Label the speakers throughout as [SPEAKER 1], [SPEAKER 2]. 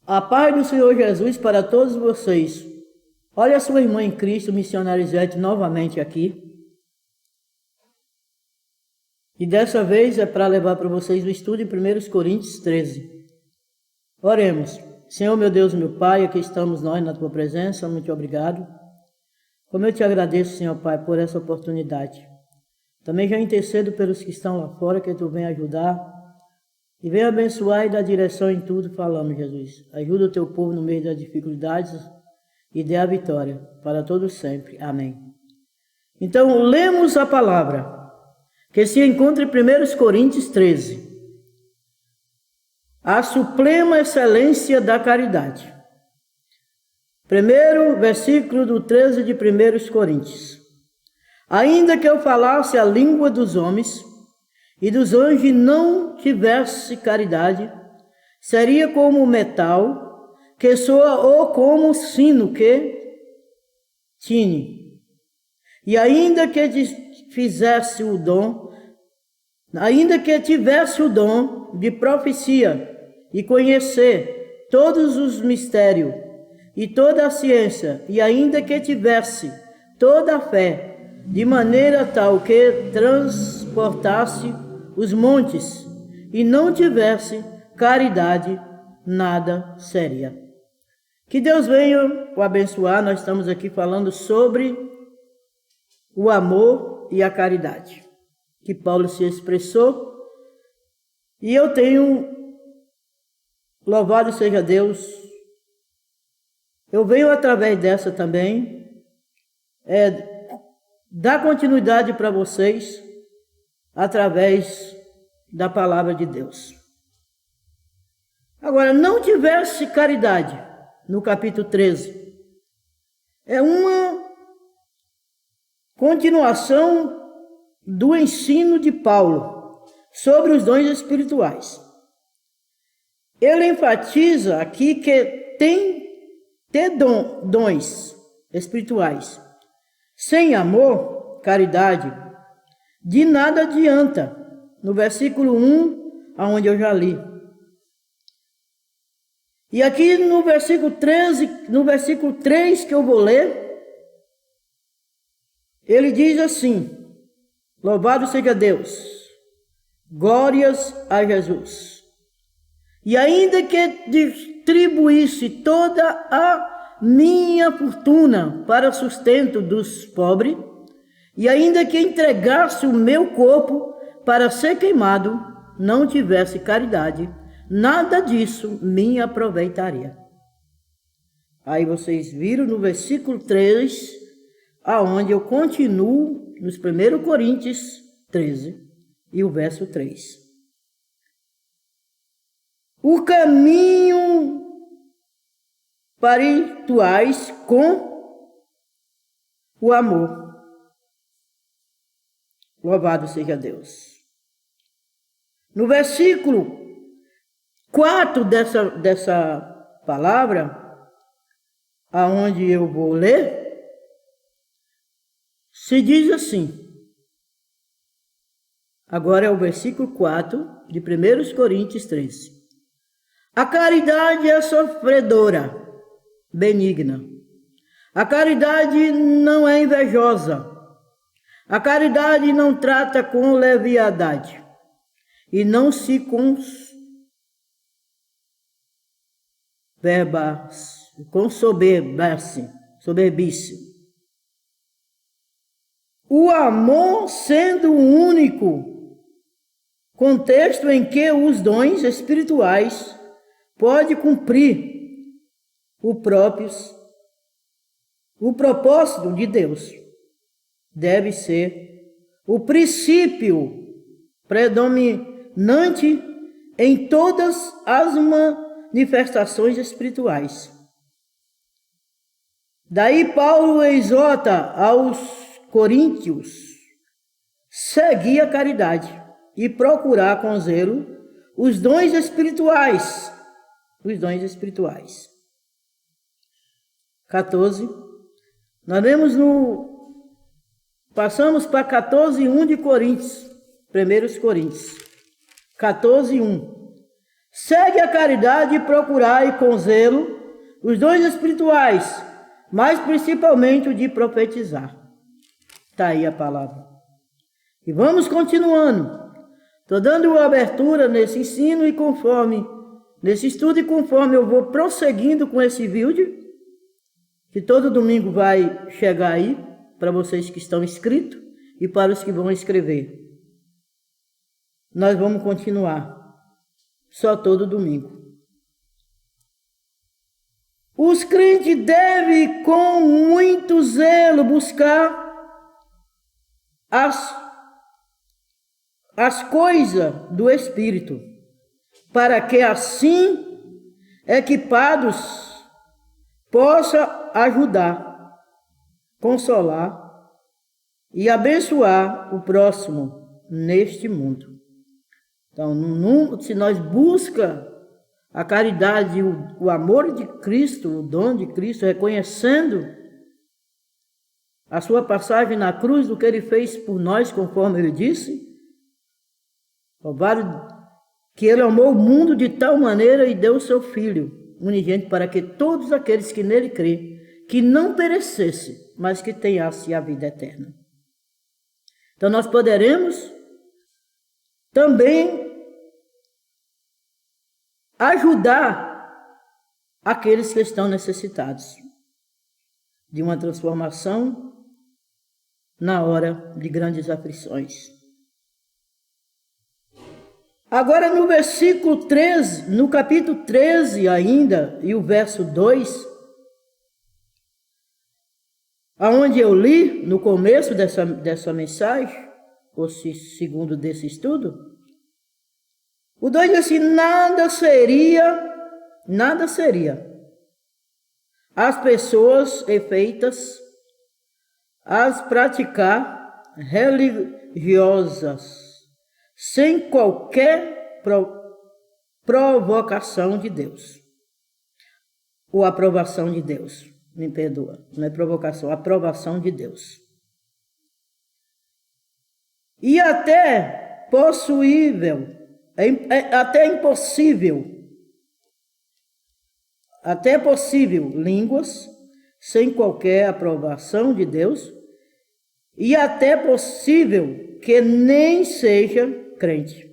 [SPEAKER 1] A paz do Senhor Jesus para todos vocês. Olha a sua irmã em Cristo, missionária Zete, novamente aqui. E dessa vez é para levar para vocês o estudo em 1 Coríntios 13. Oremos. Senhor, meu Deus, meu Pai, aqui estamos nós na Tua presença, muito obrigado. Como eu te agradeço, Senhor Pai, por essa oportunidade. Também já intercedo pelos que estão lá fora, que Tu venha ajudar e venha abençoar e dar direção em tudo, falamos, Jesus. Ajuda o Teu povo no meio das dificuldades e dê a vitória para todos sempre. Amém. Então, lemos a palavra que se encontra em 1 Coríntios 13. A suprema excelência da caridade. Primeiro versículo do 13 de 1 Coríntios. Ainda que eu falasse a língua dos homens e dos anjos e não tivesse caridade, seria como metal que soa ou como sino que tine. E ainda que tivesse o dom de profecia e conhecer todos os mistérios e toda a ciência, e ainda que tivesse toda a fé, de maneira tal que transportasse os montes, e não tivesse caridade, nada seria. Que Deus venha o abençoar. Nós estamos aqui falando sobre o amor e a caridade, que Paulo se expressou, e eu tenho, louvado seja Deus, eu venho através dessa também, dar continuidade para vocês, através da palavra de Deus. Agora, não tivesse caridade, no capítulo 13, é uma continuação do ensino de Paulo sobre os dons espirituais. Ele enfatiza aqui que tem ter dons espirituais sem amor, caridade, de nada adianta. No versículo 1, aonde eu já li. E aqui no versículo 13, no versículo 3 que eu vou ler, ele diz assim: louvado seja Deus, glórias a Jesus. E ainda que distribuísse toda a minha fortuna para sustento dos pobres, e ainda que entregasse o meu corpo para ser queimado, não tivesse caridade, nada disso me aproveitaria. Aí vocês viram no versículo 3, aonde eu continuo nos 1 Coríntios 13 e o verso 3. O caminho parituais com o amor. Louvado seja Deus. No versículo 4 dessa palavra, aonde eu vou ler, se diz assim. Agora é o versículo 4 de 1 Coríntios 13. A caridade é sofredora, benigna. A caridade não é invejosa. A caridade não trata com leviandade e não se soberbice. O amor sendo o único contexto em que os dons espirituais podem cumprir o propósito de Deus, deve ser o princípio predominante em todas as manifestações espirituais. Daí Paulo exorta aos coríntios seguir a caridade e procurar com zelo os dons espirituais. Os dons espirituais. 14. Nós vemos passamos para 14:1 de Coríntios, 1 Coríntios. 14:1. Segue a caridade e procurai com zelo os dons espirituais, mas principalmente o de profetizar. Está aí a palavra. E vamos continuando. Estou dando uma abertura nesse ensino e nesse estudo, e conforme eu vou prosseguindo com esse vídeo, que todo domingo vai chegar aí, para vocês que estão inscritos e para os que vão escrever. Nós vamos continuar, só todo domingo. Os crentes devem, com muito zelo, buscar as coisas do Espírito, para que assim, equipados, possa ajudar, consolar e abençoar o próximo neste mundo. Então, se nós buscamos a caridade, o amor de Cristo, o dom de Cristo, reconhecendo a sua passagem na cruz, do que ele fez por nós, conforme ele disse, que ele amou o mundo de tal maneira e deu o seu Filho unigênito, para que todos aqueles que nele crêem, que não perecesse, mas que tenhasse a vida eterna. Então nós poderemos também ajudar aqueles que estão necessitados de uma transformação na hora de grandes aflições. Agora no versículo 13, no capítulo 13 ainda, e o verso 2, aonde eu li no começo dessa mensagem, ou segundo desse estudo, o 2 diz assim: nada seria as pessoas efeitas as praticar religiosas sem qualquer provocação de Deus, ou aprovação de Deus, me perdoa, não é provocação, aprovação de Deus. E até possível línguas sem qualquer aprovação de Deus, e até possível que nem seja crente.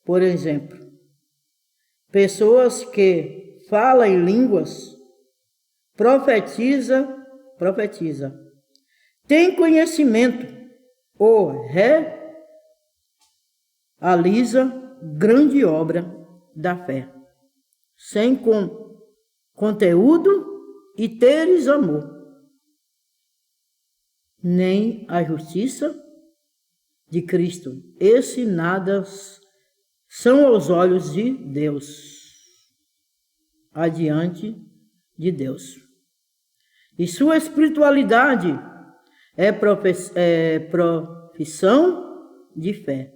[SPEAKER 1] Por exemplo, pessoas que falam em línguas, profetiza, tem conhecimento ou realiza grande obra da fé, sem conteúdo e teres amor, nem a justiça de Cristo. Esse nada são aos olhos de Deus, adiante de Deus. E sua espiritualidade é profissão de fé.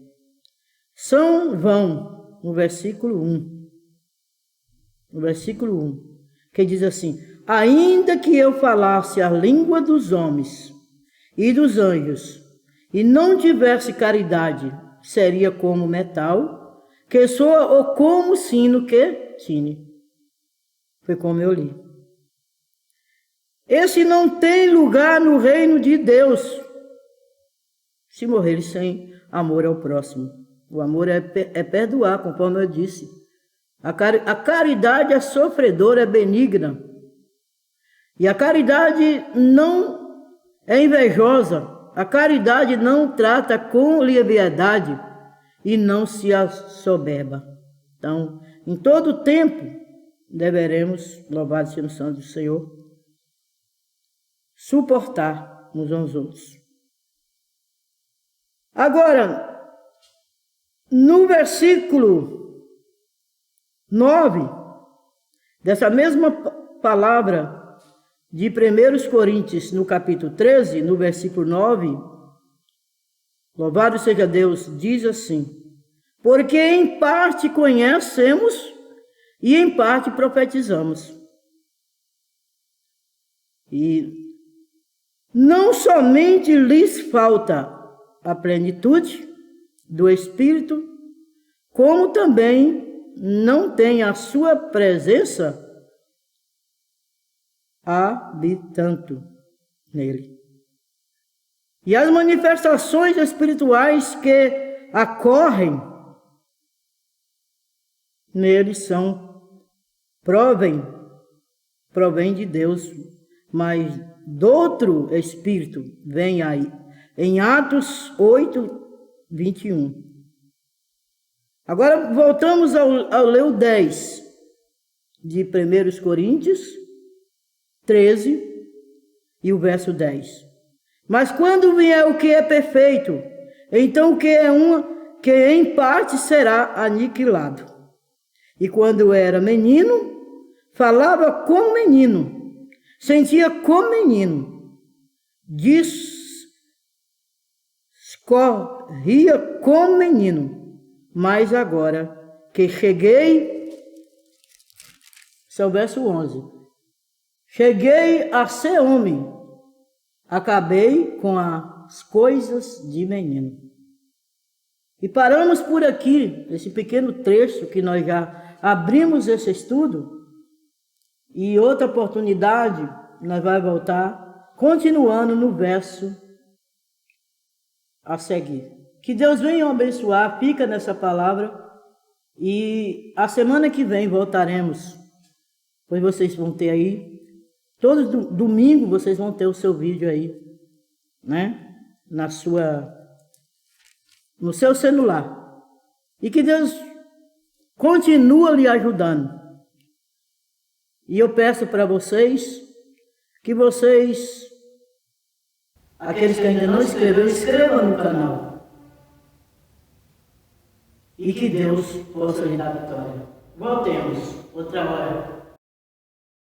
[SPEAKER 1] São vão, no versículo 1, que diz assim: ainda que eu falasse a língua dos homens e dos anjos, e não tivesse caridade, seria como metal que soa, ou como sino que tine. Foi como eu li. Esse não tem lugar no reino de Deus, se morrer sem amor ao próximo. O amor é perdoar, conforme eu disse. A caridade é sofredora, é benigna. E a caridade não é invejosa. A caridade não trata com leviandade e não se assoberba. Então, em todo tempo, deveremos, louvado seja o santo do Senhor, suportar uns aos outros. Agora, no versículo 9, dessa mesma palavra de 1 Coríntios, no capítulo 13, no versículo 9, louvado seja Deus, diz assim: porque em parte conhecemos e em parte profetizamos. E não somente lhes falta a plenitude do Espírito, como também não tem a sua presença habitando nele. E as manifestações espirituais que ocorrem nele provém de Deus, mas do outro Espírito vem aí, em Atos 8, 21. Agora voltamos ao ler o 10 de 1 Coríntios 13 e o verso 10. Mas quando vier o que é perfeito, então o que é em parte será aniquilado. E quando era menino, falava como menino, sentia como menino, discorria como menino. Mas agora que cheguei, esse é o verso 11, cheguei a ser homem, acabei com as coisas de menino. E paramos por aqui, esse pequeno trecho que nós já abrimos esse estudo, e outra oportunidade nós vamos voltar, continuando no verso a seguir. Que Deus venha abençoar, fica nessa palavra, e a semana que vem voltaremos, pois vocês vão ter aí, todo domingo vocês vão ter o seu vídeo aí, né, no seu celular, e que Deus continue lhe ajudando. E eu peço para vocês, que vocês, aqueles que ainda não inscreveram, inscrevam no canal. E que Deus possa lhe dar vitória. Voltemos outra hora.